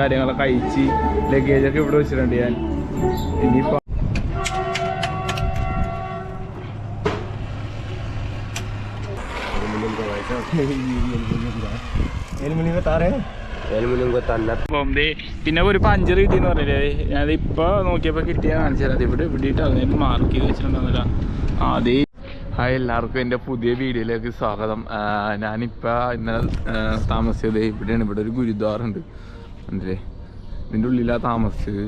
കാര്യങ്ങളൊക്കെ കഴിച്ച് ലഗേജൊക്കെ ഇവിടെ വെച്ചിട്ടുണ്ട് ഞാൻ. ഇനിയിപ്പോൾ പിന്നെ ഒരു പഞ്ചർ കിട്ടിയെന്ന് പറഞ്ഞില്ലേ, ഞാനിപ്പോൾ നോക്കിയപ്പോൾ കിട്ടിയാൽ കാണിച്ചാൽ അത് ഇവിടെ ഇട്ടാൽ മാർക്ക് ചെയ്ത് വെച്ചിട്ടുണ്ടാകുന്നില്ല. അതേ ഹായ്, എല്ലാവർക്കും എൻ്റെ പുതിയ വീഡിയോയിലേക്ക് സ്വാഗതം. ഞാനിപ്പോൾ ഇന്നലെ താമസിച്ചത് ഇവിടെയാണ്. ഇവിടെ ഒരു ഗുരുദ്വാറുണ്ട് അല്ലേ, ഇതിൻ്റെ ഉള്ളിലാണ് താമസിച്ചത്.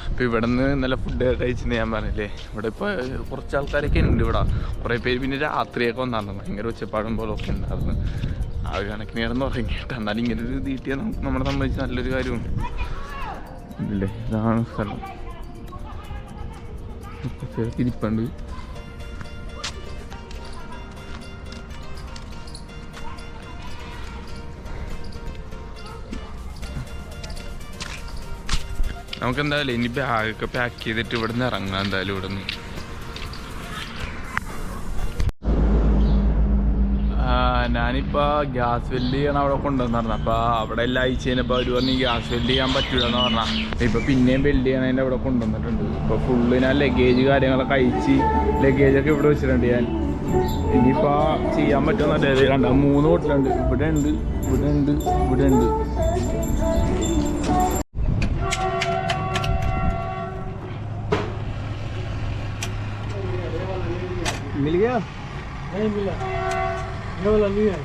ഇപ്പോൾ ഇവിടെ നിന്ന് ഇന്നലെ ഫുഡ് കഴിച്ചെന്ന് ഞാൻ പറഞ്ഞില്ലേ. ഇവിടെ ഇപ്പോൾ കുറച്ച് ആൾക്കാരൊക്കെ ഉണ്ട് ഇവിടെ, കുറേ പേര് പിന്നെ രാത്രിയൊക്കെ വന്നായിരുന്നു. ഭയങ്കര ഒച്ചപ്പാടും പോലൊക്കെ ഉണ്ടായിരുന്നു. ആ ഒരു കണക്കിന് കിടന്ന് ഉറങ്ങിയിട്ട് എന്നാലും ഇങ്ങനെ ഒരു തീറ്റിയാൽ നമ്മളെ സംബന്ധിച്ച് നല്ലൊരു കാര്യമാണ് ഇല്ലേ. ഇതാണ് സ്ഥലം, തിരിപ്പുണ്ട്. നമുക്കെന്തായാലും ഇനി ബാഗൊക്കെ പാക്ക് ചെയ്തിട്ട് ഇവിടെ നിന്ന് ഇറങ്ങാം. എന്തായാലും ഇവിടെ നിന്ന് ഞാനിപ്പോൾ ഗ്യാസ് വെല്ല് ചെയ്യണം അവിടെ കൊണ്ടുവന്നിരുന്നു. അപ്പോൾ അവിടെ എല്ലാം അയച്ചു കഴിഞ്ഞപ്പോൾ അവർ പറഞ്ഞ് ഗ്യാസ് വെല്ല് ചെയ്യാൻ പറ്റില്ല എന്ന് പറഞ്ഞാൽ ഇപ്പോൾ പിന്നെയും വെല്ല് ചെയ്യണതിൻ്റെ അവിടെ കൊണ്ടുവന്നിട്ടുണ്ട്. ഇപ്പോൾ ഫുള്ള് ഞാൻ ലഗേജ് കാര്യങ്ങളൊക്കെ അയച്ച് ലഗേജൊക്കെ ഇവിടെ വെച്ചിട്ടുണ്ട് ഞാൻ. ഇനിയിപ്പോൾ ചെയ്യാൻ പറ്റുമെന്നല്ലേ. കണ്ട 3 ഹോട്ടലുണ്ട്. ഇവിടെ ഉണ്ട്, ഇവിടെ ഉണ്ട്, ഇവിടെ ഉണ്ട്. मिल गया? नहीं मिला, ये वाला नहीं है.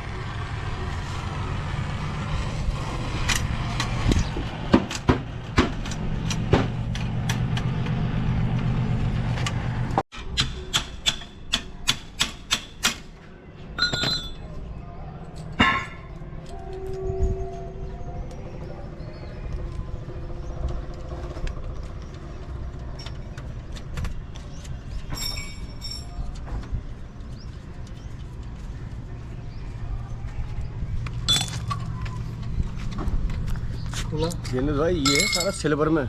भाई ये सारा सिल्वर में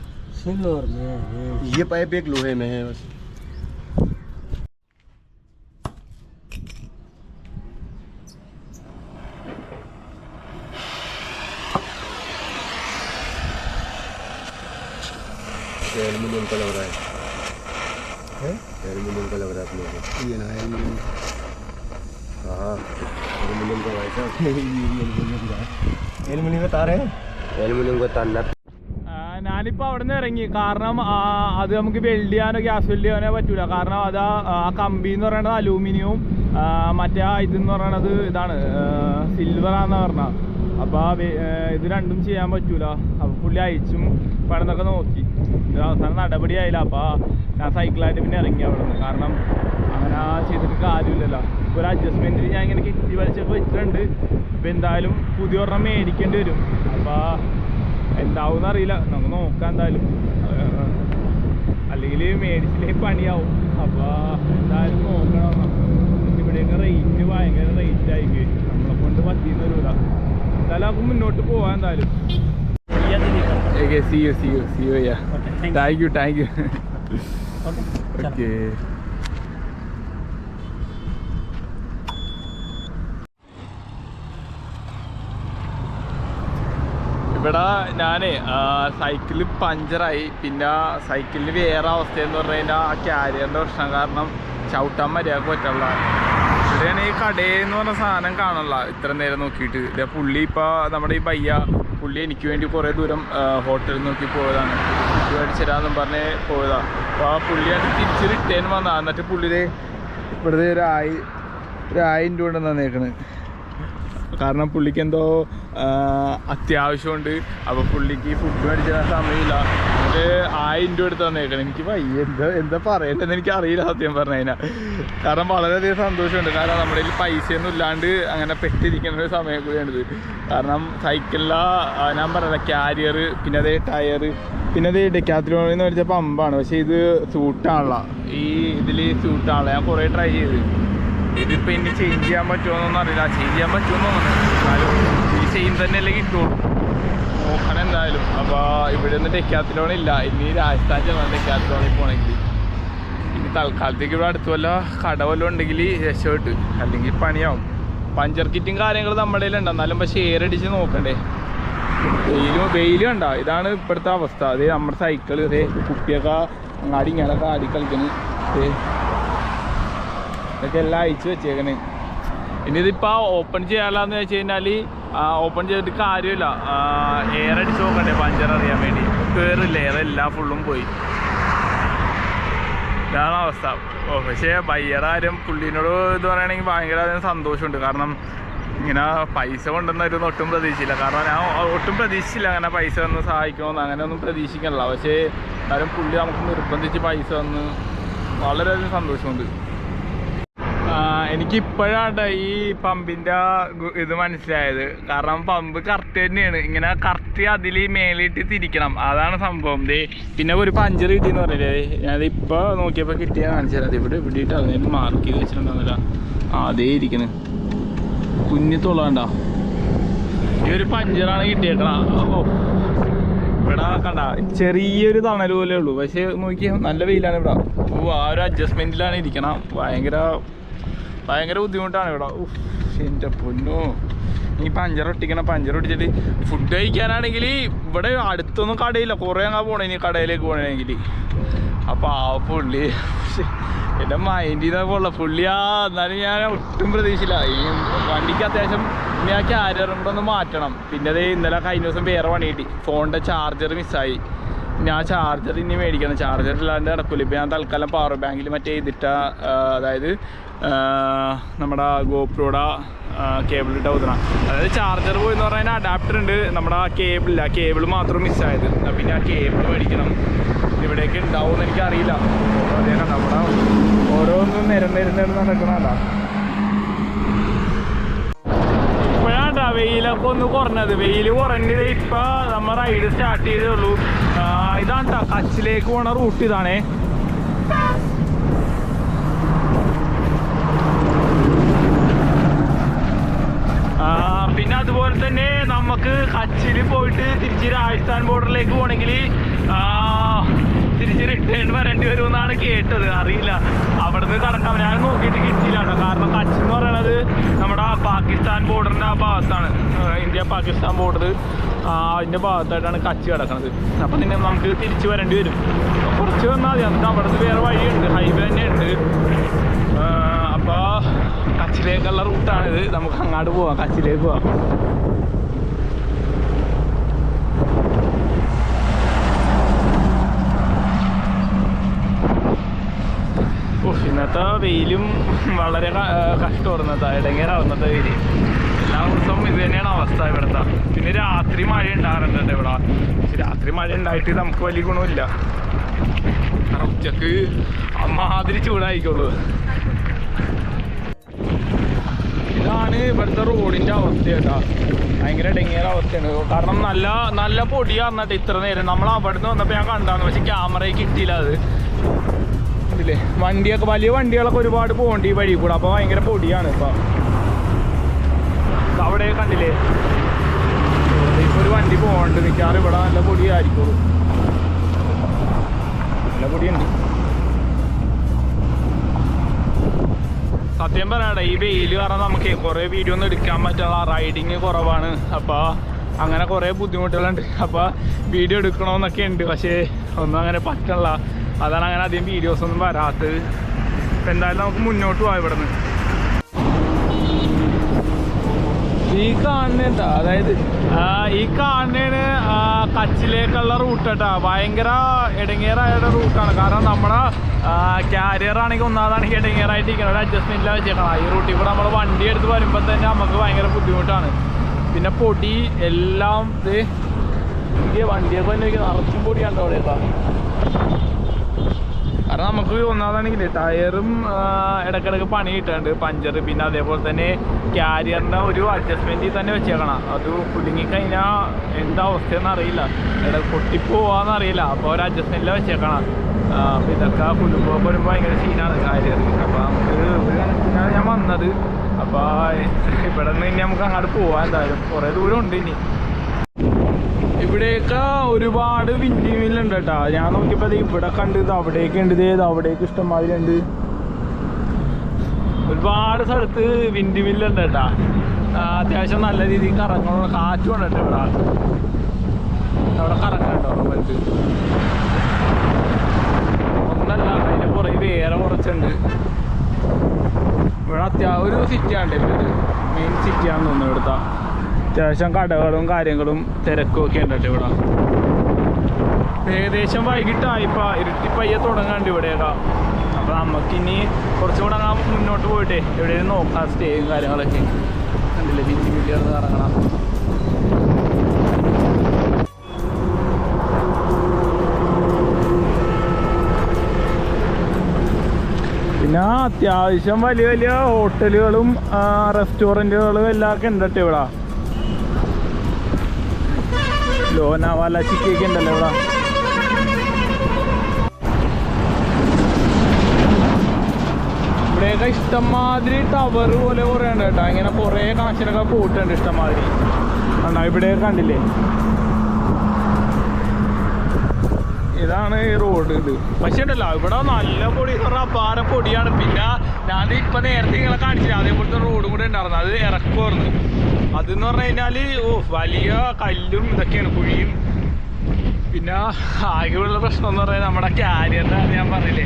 ये पाइप एक लोहे में है बस. एल्युमिनियम का लग रहा है, एल्युमिनियम का लग रहा है अपने को. ये ना एल्युमिनियम, हाँ एल्युमिनियम का भाई साहब. एल्युमिनियम का तार है, एल्युमिनियम का तार. ഞാനിപ്പോൾ അവിടെ നിന്ന് ഇറങ്ങി. കാരണം അത് നമുക്ക് വെൽഡ് ചെയ്യാനോ ഗ്യാസ് വെൽഡ് ചെയ്യാനോ പറ്റൂല. കാരണം അത് ആ കമ്പി എന്ന് പറയുന്നത് അലൂമിനിയവും മറ്റേ ഇതെന്ന് പറയണത് ഇതാണ് സിൽവറാന്ന് പറഞ്ഞാൽ. അപ്പോൾ ഇത് രണ്ടും ചെയ്യാൻ പറ്റൂല. അപ്പോൾ പുള്ളി അയച്ചും പടന്നൊക്കെ നോക്കി. ഇത് അവസാനം നടപടിയായില്ല. അപ്പോൾ ഞാൻ സൈക്കിളായിട്ട് പിന്നെ ഇറങ്ങി അവിടെ നിന്ന്. കാരണം അങ്ങനെ ചെയ്തിട്ട് കാര്യമില്ലല്ലോ. ഇപ്പോൾ ഒരു അഡ്ജസ്റ്റ്മെൻറ്റിൽ ഞാൻ ഇങ്ങനെ കിട്ടി വലിച്ചൊക്കെ വെച്ചിട്ടുണ്ട്. അപ്പോൾ എന്തായാലും പുതിയ ഒരെണ്ണം മേടിക്കേണ്ടി വരും. അപ്പോൾ എന്താവും അറിയില്ല, നമുക്ക് നോക്കാം എന്തായാലും. അല്ലെങ്കിൽ മേടിച്ചില്ലെങ്കിൽ പണിയാവും. അപ്പോൾ എന്തായാലും നോക്കണം. ഇവിടെയൊക്കെ റേറ്റ് ഭയങ്കര റേറ്റ് ആയിരിക്കും. നമ്മളെ കൊണ്ട് പറ്റിയെന്ന് വരില്ല. എന്തായാലും നമുക്ക് മുന്നോട്ട് പോവാം. എന്തായാലും താങ്ക് യു ഓക്കെ. ഇവിടെ ഞാൻ സൈക്കിള് പഞ്ചറായി. പിന്നെ സൈക്കിളിന് വേറെ അവസ്ഥയെന്ന് പറഞ്ഞു കഴിഞ്ഞാൽ ആ ക്യാരിയറിൻ്റെ പ്രശ്നം കാരണം ചവിട്ടാൻ മര്യാദക്ക് പറ്റുള്ള. ഇവിടെയാണ് ഈ കടയെന്ന് പറഞ്ഞ സാധനം കാണുള്ള. ഇത്ര നേരം നോക്കിയിട്ട് ഇതേ പുള്ളി ഇപ്പോൾ നമ്മുടെ ഈ ബയ്യ പുള്ളി എനിക്ക് വേണ്ടി കുറേ ദൂരം ഹോട്ടലിൽ നോക്കി പോയതാണ്. ഫുഡ് മേടിച്ചിരാന്നും പറഞ്ഞ് പോയതാണ്. അപ്പോൾ ആ പുള്ളിയാണ് തിരിച്ച് റിട്ടേൺ വന്നതാണ്. എന്നിട്ട് പുള്ളിയുടെ ഇവിടുത്തെ ഒരു 1000 രൂപ ഉണ്ടെന്ന് തന്നേക്കണ്. കാരണം പുള്ളിക്ക് എന്തോ അത്യാവശ്യമുണ്ട്. അപ്പോൾ പുള്ളിക്ക് ഫുഡ് മേടിച്ചാൽ സമയമില്ല. എന്നിട്ട് 1000 രൂപ എടുത്ത് തന്നേക്കണം. എനിക്ക് എന്താ പറയേണ്ടതെന്ന് എനിക്ക് അറിയില്ല സത്യം പറഞ്ഞു കഴിഞ്ഞാൽ. കാരണം വളരെയധികം സന്തോഷമുണ്ട്. കാരണം നമ്മുടെ കയ്യിൽ പൈസയൊന്നും ഇല്ലാണ്ട് അങ്ങനെ പെട്ടിരിക്കുന്ന ഒരു സമയം കൂടിയാണിത്. കാരണം സൈക്കിളിലെ ഞാൻ പറഞ്ഞ ക്യാരിയർ, പിന്നെ അതേ ടയർ, പിന്നെ അതേ ഡെക്കാത്ലോണിൽ നിന്ന് മേടിച്ച പമ്പാണ്. പക്ഷേ ഇത് സൂട്ടാണല്ല, ഈ ഇതിൽ സൂട്ടാണല്ല. ഞാൻ കുറേ ട്രൈ ചെയ്ത്. ഇതിപ്പോൾ ഇനി ചേഞ്ച് ചെയ്യാൻ പറ്റുമോന്നൊന്നും അറിയില്ല. ചേഞ്ച് ചെയ്യാൻ പറ്റുമെന്ന് തോന്നുന്നു. എന്നാലും ഈ സെയിം തന്നെയല്ലേ കിട്ടുള്ളൂ. നോക്കണം എന്തായാലും. അപ്പോൾ ഇവിടെ ഒന്നും ഡെക്കാത്ലോണില്ല. ഇനി രാജസ്ഥാൻ ചെന്നാൽ ഡെക്കാത്ലോണിൽ പോകണമെങ്കിൽ. ഇനി തൽക്കാലത്തേക്ക് ഇവിടെ അടുത്ത് വല്ല കട വല്ലതും ഉണ്ടെങ്കിൽ രക്ഷപ്പെട്ട്, അല്ലെങ്കിൽ പണിയാവും. പഞ്ചർ കിറ്റും കാര്യങ്ങളും നമ്മുടെ കയ്യിലുണ്ട്. എന്നാലും പക്ഷേ എയർ അടിച്ച് നോക്കണ്ടേ. വെയിൽ കണ്ട, ഇതാണ് ഇപ്പോഴത്തെ അവസ്ഥ. അതേ നമ്മുടെ സൈക്കിൾ, അതേ കുട്ടിയൊക്കെ അങ്ങാടി ഇങ്ങനെയൊക്കെ ആടി കളിക്കണ്. ഇതൊക്കെ എല്ലാം അയച്ചു വെച്ചേക്കണ്. ഇനി ഇതിപ്പോൾ ഓപ്പൺ ചെയ്യാമെന്ന് വെച്ച് കഴിഞ്ഞാൽ ഓപ്പൺ ചെയ്തിട്ട് കാര്യമില്ല. എയർ അടിച്ച് നോക്കണ്ടേ പഞ്ചർ അറിയാൻ വേണ്ടി. കയറില്ല, എയറെല്ലാം ഫുള്ളും പോയി. ഇതാണ് അവസ്ഥ. പക്ഷേ ബയ്യയുടെ കാര്യം പുള്ളീനോട് ഇത് പറയുകയാണെങ്കിൽ ഭയങ്കര അതിന് സന്തോഷമുണ്ട്. കാരണം ഇങ്ങനെ പൈസ കൊണ്ടുവന്നൊരു ഒട്ടും പ്രതീക്ഷയില്ല. കാരണം ഞാൻ ഒട്ടും പ്രതീക്ഷിച്ചില്ല അങ്ങനെ പൈസ തന്ന് സഹായിക്കണമെന്ന്, അങ്ങനെ ഒന്നും പ്രതീക്ഷിക്കണില്ല. പക്ഷേ കാര്യം പുള്ളി നമുക്ക് നിർബന്ധിച്ച് പൈസ തന്ന് വളരെയധികം സന്തോഷമുണ്ട്. എനിക്കിപ്പോഴാണ് ഈ പമ്പിൻ്റെ ഇത് മനസ്സിലായത്. കാരണം പമ്പ് കറക്റ്റ് തന്നെയാണ്, ഇങ്ങനെ കറക്റ്റ് അതിൽ മേലിട്ട് തിരിക്കണം, അതാണ് സംഭവം. പിന്നെ ഒരു പഞ്ചർ കിട്ടിയെന്ന് പറഞ്ഞില്ലേ, ഞാനിപ്പോൾ നോക്കിയപ്പോൾ കിട്ടിയാൽ കാണിച്ചാൽ ഇവിടെ ഇട്ട് അതിനായിട്ട് മാർക്ക് ചെയ്ത് വെച്ചിട്ടുണ്ടാകുന്നില്ല. അതേ ഇരിക്കണ് കുഞ്ഞു തൊള്ളാണ്ട. ഈ ഒരു പഞ്ചറാണ് കിട്ടിയേക്കണം. ഓ ഇവിടെ കണ്ട ചെറിയൊരു തണൽ പോലെ ഉള്ളൂ, പക്ഷേ നോക്കിയാൽ നല്ല വെയിലാണ് ഇവിടെ. ഓ ആ ഒരു അഡ്ജസ്റ്റ്മെൻറ്റിലാണ് ഇരിക്കണം. ഭയങ്കര ബുദ്ധിമുട്ടാണ് ഇവിടെ. എൻ്റെ പൊന്നോ, ഈ പഞ്ചർ ഒട്ടിച്ചിട്ട് ഫുഡ് കഴിക്കാനാണെങ്കിൽ ഇവിടെ അടുത്തൊന്നും കടയില്ല, കുറേ അങ്ങ് പോകണേ ഇനി കടയിലേക്ക് പോകണമെങ്കിൽ. അപ്പോൾ ആ പുള്ളി എൻ്റെ മൈൻഡിൽ നിന്ന് പോലുള്ള പുള്ളിയാ. എന്നാലും ഞാൻ ഒട്ടും പ്രതീക്ഷയില്ല. ഈ വണ്ടിക്ക് അത്യാവശ്യം ഇനി ആ ക്യാരിയറും കൂടെ ഒന്ന് മാറ്റണം. പിന്നെ അത് ഇന്നലെ കഴിഞ്ഞ ദിവസം വേറെ പണി കിട്ടി, ഫോണിൻ്റെ ചാർജർ മിസ്സായി. ഞാൻ ചാർജർ ഇനി മേടിക്കണം, ചാർജർ ഇല്ലാണ്ട് നടക്കില്ല. ഇപ്പോൾ ഞാൻ തൽക്കാലം പവർ ബാങ്കിൽ മറ്റേ ഇതിട്ട, അതായത് നമ്മുടെ ഗോപ്രോയുടെ കേബിളിട്ട് ഊതണം. അതായത് ചാർജർ പോയി എന്ന് പറഞ്ഞാൽ അഡാപ്റ്റർ ഉണ്ട്, നമ്മുടെ കേബിളില്ല, കേബിൾ മാത്രം മിസ്സായത്. പിന്നെ ആ കേബിൾ മേടിക്കണം. ഇവിടേക്ക് ഉണ്ടാവും എനിക്കറിയില്ല. നമ്മുടെ ഓരോന്നും നിരന്ന് നടക്കണല്ല. ഇപ്പോഴാണ്ടാ വെയിലൊക്കെ ഒന്ന് കുറഞ്ഞത്. വെയിൽ കുറഞ്ഞത് ഇപ്പം നമ്മൾ റൈഡ് സ്റ്റാർട്ട് ചെയ്തേ ഉള്ളൂ. ഇതാണ്ടാ കച്ചിലേക്ക് പോണ റൂട്ട് ഇതാണേ. പിന്നെ അതുപോലെ തന്നെ നമുക്ക് കച്ചിൽ പോയിട്ട് തിരിച്ച് രാജസ്ഥാൻ ബോർഡറിലേക്ക് പോകണമെങ്കിൽ തിരിച്ച് റിട്ടേൺ വരേണ്ടി വരുമെന്നാണ് കേട്ടത്. അറിയില്ല, അവിടെ നിന്ന് കടക്കാം. ഞാൻ നോക്കിയിട്ട് കിട്ടിയില്ല കേട്ടോ. കാരണം കച്ച് എന്ന് പറയണത് നമ്മുടെ പാകിസ്ഥാൻ ബോർഡറിൻ്റെ ആ ഭാഗത്താണ്, ഇന്ത്യ പാകിസ്ഥാൻ ബോർഡർ അതിൻ്റെ ഭാഗത്തായിട്ടാണ് കച്ച് കിടക്കുന്നത്. അപ്പം പിന്നെ നമുക്ക് തിരിച്ച് വരേണ്ടി വരും. കുറച്ച് വന്നാൽ മതി, നമുക്ക് അവിടെ നിന്ന് വേറെ വഴിയുണ്ട്, ഹൈവേ തന്നെ ഉണ്ട്. അപ്പോൾ കച്ചിലേക്കുള്ള റൂട്ടാണിത്. നമുക്ക് അങ്ങോട്ട് പോവാം, കച്ചിലേക്ക് പോവാം. ഇന്നത്തെ വെയിലും വളരെ കഷ്ടമായിരുന്നതാ, ഇടങ്ങേറാവുന്നത്തെ വെയിൽ. എല്ലാ ദിവസവും ഇത് തന്നെയാണ് അവസ്ഥ ഇവിടുത്തെ. പിന്നെ രാത്രി മഴ ഉണ്ടാകാറുണ്ട് ഇവിടെ. പക്ഷെ രാത്രി മഴ ഉണ്ടായിട്ട് നമുക്ക് വലിയ ഗുണമില്ല. കാരണം ഉച്ചക്ക് അമ്മാതിരി ചൂടായിക്കോളൂ. ഇതാണ് ഇവിടുത്തെ റോഡിൻ്റെ അവസ്ഥ കേട്ടോ. ഭയങ്കര ഇടങ്ങേറ അവസ്ഥയാണ്. കാരണം നല്ല പൊടിയാന്നിട്ട് ഇത്ര നേരം. നമ്മൾ അവിടെ നിന്ന് വന്നപ്പോൾ ഞാൻ കണ്ടായിരുന്നു, പക്ഷെ ക്യാമറയിൽ കിട്ടിയില്ല. അത് ഇതില്ലേ വണ്ടിയൊക്കെ, വലിയ വണ്ടികളൊക്കെ ഒരുപാട് പോകണ്ട ഈ വഴി കൂടെ. അപ്പോൾ ഭയങ്കര പൊടിയാണ് ഇപ്പം. അവിടെ കണ്ടില്ലേ, ഇപ്പോൾ ഒരു വണ്ടി പോകണ്ട്. മിക്കവാറും ഇവിടെ നല്ല പൊടിയായിരിക്കുള്ളൂ, നല്ല പൊടിയുണ്ട്. സത്യം പറയാടെ ഈ വെയിൽ കാരണം നമുക്ക് കുറേ വീഡിയോ ഒന്നും എടുക്കാൻ പറ്റില്ല. റൈഡിങ് കുറവാണ്, അപ്പോൾ അങ്ങനെ കുറേ ബുദ്ധിമുട്ടുകളുണ്ട്. അപ്പോൾ വീഡിയോ എടുക്കണമെന്നൊക്കെ ഉണ്ട്, പക്ഷേ ഒന്നും അങ്ങനെ പറ്റില്ല. അതാണ് അങ്ങനെ അധികം വീഡിയോസൊന്നും വരാത്തത്. അപ്പം എന്തായാലും നമുക്ക് മുന്നോട്ട് പോകാം ഇവിടെ നിന്ന്. ഈ കാണുന്നേട്ടാ, അതായത് ഈ കാണുന്നതിന് കച്ചിലേക്കുള്ള റൂട്ട് കേട്ടോ. ഭയങ്കര ഇടങ്ങേറായ റൂട്ടാണ്. കാരണം നമ്മുടെ ക്യാരിയർ ആണെങ്കിൽ ഒന്നാമതാണെങ്കിൽ ഇടങ്ങേറായിട്ട് ഇരിക്കണം, ഒരു അഡ്ജസ്റ്റ്മെൻറ്റിൽ വെച്ചേക്കണം. ഈ റൂട്ടിൽ കൂടെ നമ്മൾ വണ്ടി എടുത്ത് വരുമ്പോൾ തന്നെ നമുക്ക് ഭയങ്കര ബുദ്ധിമുട്ടാണ്. പിന്നെ പൊടി എല്ലാം ഇത് വണ്ടിയൊക്കെ തന്നെ നിറച്ചും പൊടിയാണ് അവിടെയൊക്കെ. കാരണം നമുക്ക് ഒന്നാമതാണെങ്കിൽ ടയറും ഇടയ്ക്കിടയ്ക്ക് പണി കിട്ടാണ്ട്, പഞ്ചർ. പിന്നെ അതേപോലെ തന്നെ ക്യാരിയറിൻ്റെ ഒരു അഡ്ജസ്റ്റ്മെൻറ്റിൽ തന്നെ വെച്ചേക്കണം. അത് കുടുങ്ങിക്കഴിഞ്ഞാൽ എന്താ അവസ്ഥയെന്ന് അറിയില്ല, പൊട്ടിപ്പോവാന്നറിയില്ല. അപ്പോൾ ഒരു അഡ്ജസ്റ്റ്മെൻറ്റിൽ വെച്ചേക്കണം. അപ്പോൾ ഇതൊക്കെ കുടുംബം വരുമ്പോൾ ഭയങ്കര സീനാണ് ക്യാരിയർ. അപ്പോൾ നമുക്ക് ഒരു കണക്കിനാണ് ഞാൻ വന്നത്. അപ്പോൾ ഇവിടെ നിന്ന് ഇനി നമുക്ക് അങ്ങോട്ട് പോവാം. എന്തായാലും കുറേ ദൂരം ഉണ്ട് ഇനി. ഇവിടെയൊക്കെ ഒരുപാട് വിൻഡ് മില്ലുണ്ട് കേട്ടോ. ഞാൻ നോക്കിയപ്പോൾ ഇവിടെ കണ്ട്, ഇത് അവിടേക്ക് ഉണ്ട്, ഇത് അവിടേക്ക് ഇഷ്ടംമാതിരി ഉണ്ട്. ഒരുപാട് സ്ഥലത്ത് വിൻഡ് മില്ലുണ്ട് കേട്ടോ. അത്യാവശ്യം നല്ല രീതിയിൽ കറങ്ങണം, കാറ്റും ഉണ്ട് കേട്ടോ ഇവിടെ. സിറ്റിയാണ് ഇത്, മെയിൻ സിറ്റിയാണെന്ന് തോന്നുന്നു. ഇവിടുത്തെ അത്യാവശ്യം കടകളും കാര്യങ്ങളും തിരക്കും ഒക്കെ ഉണ്ട് കേട്ടോ ഇവിടെ. ഏകദേശം വൈകിട്ടായിപ്പോൾ ഇരുട്ടിപ്പയ്യെ തുടങ്ങാണ്ട് ഇവിടെയൊക്കെ. അപ്പോൾ നമുക്കിനി കുറച്ചും കൂടെ മുന്നോട്ട് പോയിട്ടേ എവിടെയും നോക്കാം സ്റ്റേയും കാര്യങ്ങളൊക്കെ. കണ്ടില്ലേ ബീച്ച് വീട്ടിൽ ഇറങ്ങണം. പിന്നെ അത്യാവശ്യം വലിയ വലിയ ഹോട്ടലുകളും റെസ്റ്റോറൻറ്റുകളും എല്ലാം ഒക്കെ ഉണ്ട് കേട്ടോ ഇവിടെ. ലോനാവാല ചിക്കയൊക്കെ ഉണ്ടല്ലോ ഇവിടെ. ഇവിടെയൊക്കെ ഇഷ്ടംമാതിരി ടവർ പോലെ കുറേ ഉണ്ട് കേട്ടോ. ഇങ്ങനെ കുറേ കണക്ഷനൊക്കെ പോയിട്ടുണ്ട് ഇഷ്ടംമാതിരി. കണ്ടോ ഇവിടെയൊക്കെ കണ്ടില്ലേ, ഇതാണ് ഈ റോഡ്. ഇത് പക്ഷേ ഉണ്ടല്ലോ ഇവിടെ നല്ല പൊടി എന്ന് പറഞ്ഞാൽ അപാര പൊടിയാണ്. പിന്നെ ഞാൻ ഇപ്പം നേരത്തെ നിങ്ങളെ കാണിച്ചില്ല അതേപോലത്തെ റോഡും കൂടെ ഉണ്ടായിരുന്നു, അത് ഇറക്കുമായിരുന്നു. അതെന്ന് പറഞ്ഞു കഴിഞ്ഞാൽ വലിയ കല്ലും ഇതൊക്കെയാണ്, കുഴിയും. പിന്നെ ആകെയുള്ള പ്രശ്നം എന്ന് പറഞ്ഞാൽ നമ്മുടെ ക്യാരിയറിൻ്റെ ഞാൻ പറഞ്ഞില്ലേ,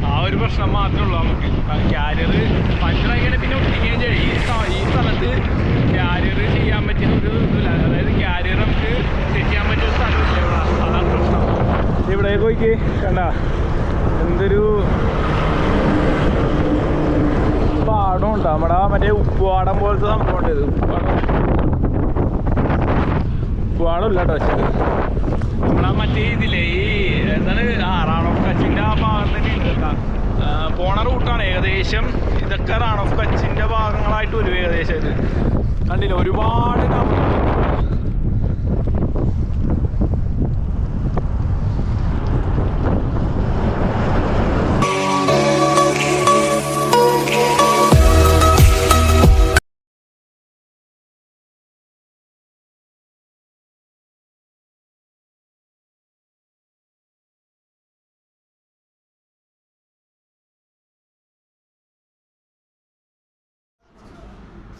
ആ ഒരു പ്രശ്നം മാത്രമേ ഉള്ളൂ നമുക്ക്. ക്യാരിയർ പഞ്ചറായിങ്ങനെ പിന്നെ ഒട്ടിക്കുകയും ചെയ്യും. ഈ സ്ഥലത്ത് ക്യാരിയർ ചെയ്യാൻ പറ്റിയ ഒരു ഇതില്ല, അതായത് ക്യാരിയർ നമുക്ക് സെറ്റ് ചെയ്യാൻ പറ്റിയ ഒരു സ്ഥലമില്ല ഇവിടെ. അതാണ് പ്രശ്നം. ഇവിടേക്ക് പോയിക്ക് കണ്ട എന്തൊരു പാടം ഉണ്ടോ നമ്മുടെ മറ്റേ ഉപ്പുപാടം പോലത്തെ സംഭവം ഉണ്ട്. ഇത് ഉപ്പുപാടം ഇല്ല കേട്ടോ. പക്ഷേ നമ്മളാ മറ്റേ ഇതില്ലേ ഈ എന്താണ് റാൺ ഓഫ് കച്ചിൻ്റെ ആ ഭാഗം തന്നെ ഉണ്ട് കേട്ടോ. പോണ റൂട്ടാണ് ഏകദേശം. ഇതൊക്കെ റാൺ ഓഫ് കച്ചിൻ്റെ ഭാഗങ്ങളായിട്ട് വരും ഏകദേശം. ഇത് കണ്ടില്ല ഒരുപാട്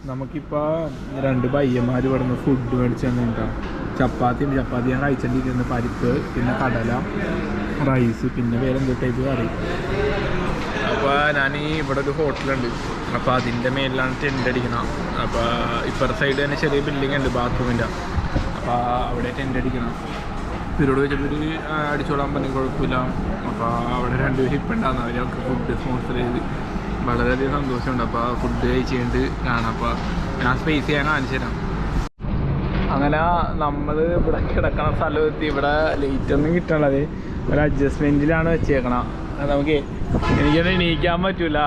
നമുക്കിപ്പോൾ 2 പയ്യന്മാർ ഇവിടുന്ന് ഫുഡ് മേടിച്ച് തന്നിട്ടുണ്ടാവും. ചപ്പാത്തി ഞാൻ കഴിച്ചിട്ടിരിക്കുന്ന പരിപ്പ്, പിന്നെ കടല, റൈസ്, പിന്നെ വേറെ എന്ത് ടൈപ്പ് കറി. അപ്പോൾ ഞാൻ ഇവിടെ ഒരു ഹോട്ടലുണ്ട്, അപ്പോൾ അതിൻ്റെ മേലിലാണ് ടെൻ്റ് അടിക്കണം. അപ്പോൾ ഇപ്പുറത്തെ സൈഡ് തന്നെ ചെറിയ ബിൽഡിംഗ് ഉണ്ട് ബാത്റൂമിൻ്റെ, അപ്പോൾ അവിടെ ടെൻ്റ് അടിക്കണം. ഇവരോട് വെച്ചപ്പോൾ അടിച്ചോളാൻ പറഞ്ഞ കുഴപ്പമില്ല. അപ്പോൾ അവിടെ 2 പേര് ഇപ്പം ഉണ്ടാകുന്ന അവർക്ക് ഫുഡ് സ്പോൺസർ ചെയ്ത് വളരെയധികം സന്തോഷമുണ്ട്. അപ്പോൾ ഫുഡ് കഴിച്ചുകൊണ്ട് കാണാം. അപ്പോൾ ഞാൻ സ്പേസ് ചെയ്യാൻ കാണിച്ചു തരാം. അങ്ങനെ നമ്മൾ ഇവിടെ കിടക്കണ സ്ഥലത്ത് ഇവിടെ ലൈറ്റൊന്നും കിട്ടണത് ഒരു അഡ്ജസ്റ്റ്മെൻറ്റിലാണ് വെച്ചേക്കണം. നമുക്ക് എനിക്കത് എണീക്കാൻ പറ്റില്ല.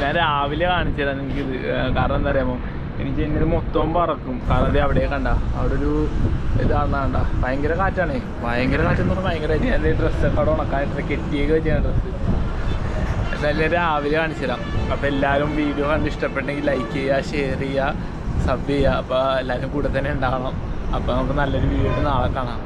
ഞാൻ രാവിലെ കാണിച്ചു തരാം എനിക്കിത്. കാരണം എന്താ പറയുമ്പോൾ എനിക്ക് എന്നിട്ട് മൊത്തം പറക്കും. കാരണം ഇത് അവിടെ കണ്ട അവിടെ ഒരു ഇതാണ് കണ്ട ഭയങ്കര കാറ്റാണ്. ഭയങ്കര കാറ്റെന്ന് പറഞ്ഞാൽ ഭയങ്കരമായിട്ട് ഞാൻ ഡ്രസ്സൊക്കെ അവിടെ ഉണക്കാനായിട്ട് കെട്ടിയൊക്കെ വെച്ചാണ് ഡ്രസ്സ്. എന്തായാലും രാവിലെ കാണിച്ചു തരാം. അപ്പോൾ എല്ലാവരും വീഡിയോ കണ്ട് ഇഷ്ടപ്പെട്ടെങ്കിൽ ലൈക്ക് ചെയ്യുക, ഷെയർ ചെയ്യുക, സബ് ചെയ്യുക. അപ്പോൾ എല്ലാവരും കൂടെ തന്നെ ഉണ്ടാകണം. അപ്പോൾ നമുക്ക് നല്ലൊരു വീഡിയോ നാളെ കാണാം.